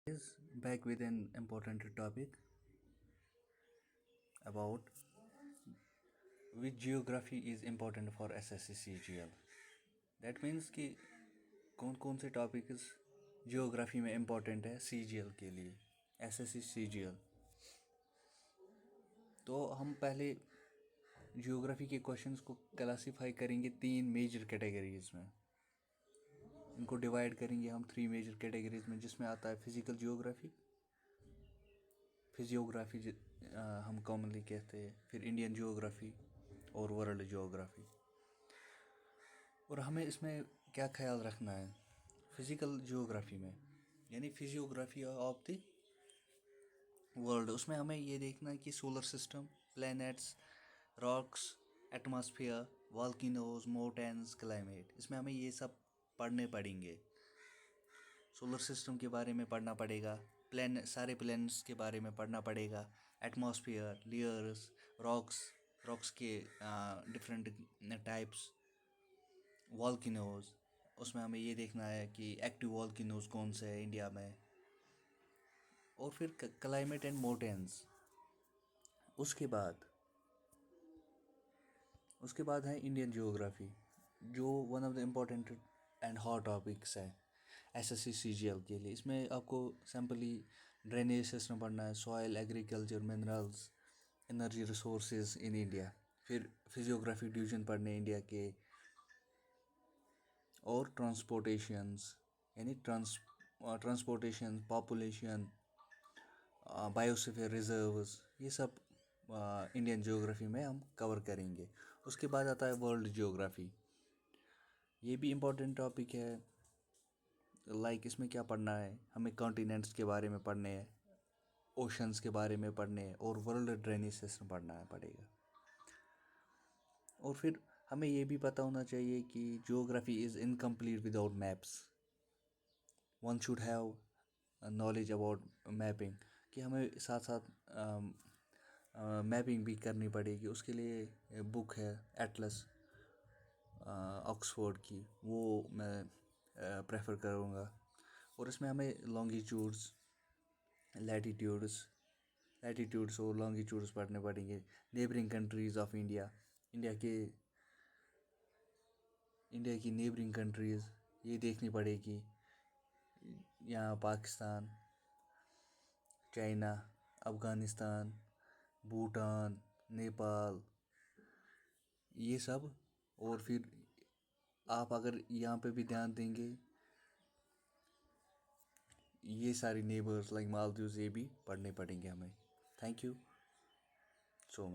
Is back with an important topic about which geography is important for SSC CGL. That means कि कौन कौन से topics geography में important है CGL के लिए SSC CGL। तो हम पहले जियोग्राफी के क्वेश्चंस को क्लासीफाई करेंगे 3 मेजर कैटेगरीज में। इनको डिवाइड करेंगे हम 3 मेजर कैटेगरीज में, जिसमें आता है फिजिकल जियोग्राफी, फिजियोग्राफी हम कॉमनली कहते हैं, फिर इंडियन जियोग्राफी और वर्ल्ड जियोग्राफी। और हमें इसमें क्या ख्याल रखना है फिजिकल जियोग्राफी में, यानी फिजियोग्राफी ऑफ द वर्ल्ड। उसमें हमें ये देखना है कि solar system, planets, rocks, atmosphere, volcanoes, mountains, climate, इसमें हमें ये सब पढ़ने पड़ेंगे। सोलर सिस्टम के बारे में पढ़ना पड़ेगा, सारे प्लैनेट्स के बारे में पढ़ना पड़ेगा, एटमॉस्फेयर, लेयर्स, रॉक्स के डिफरेंट टाइप्स, वॉल्केनोज, उसमें हमें ये देखना है कि एक्टिव वॉल्केनोज कौन से हैं इंडिया में, और फिर क्लाइमेट एंड माउंटेन्स। उसके बाद है इंडियन जियोग्राफी, जो one of the important and hot topics है SSC CGL के लिए। इसमें आपको सिंपली ड्रेनेज सिस्टम पढ़ना है, soil, agriculture, minerals, energy resources in India. फिर फिजियोग्राफी डिवीजन पढ़ने इंडिया के, और ट्रांसपोर्टेशंस, यानी ट्रांसपोर्टेशन, पॉपुलेशन, बायोस्फीयर रिजर्व्स, ये सब इंडियन जियोग्राफी में हम कवर करेंगे। उसके बाद आता है वर्ल्ड जियोग्राफी। ये भी इम्पोर्टेंट टॉपिक है। लाइक इसमें क्या पढ़ना है, हमें कॉन्टिनेंट्स के बारे में पढ़ने हैं, ओशंस के बारे में पढ़ने हैं, और वर्ल्ड ड्रेनेज सिस्टम पढ़ना है पड़ेगा। और फिर हमें ये भी पता होना चाहिए कि geography is incomplete without maps. One should have knowledge about mapping, कि हमें साथ साथ मैपिंग भी करनी पड़ेगी। उसके लिए बुक है एटलस ऑक्सफोर्ड की, वो मैं प्रेफर करूँगा। और इसमें हमें लॉन्गिट्यूड्स, लैटिट्यूड्स और लॉन्गिट्यूड्स पढ़ने पड़ेंगे। Neighbouring countries of India, India की नेबरिंग कंट्रीज़ ये देखनी पड़ेगी। यहाँ पाकिस्तान, चाइना, अफ़गानिस्तान, भूटान, नेपाल, ये सब। और फिर आप अगर यहाँ पे भी ध्यान देंगे, ये सारी नेबर्स लाइक मालदीव्स, ये भी पढ़ने पड़ेंगे हमें। Thank you so much.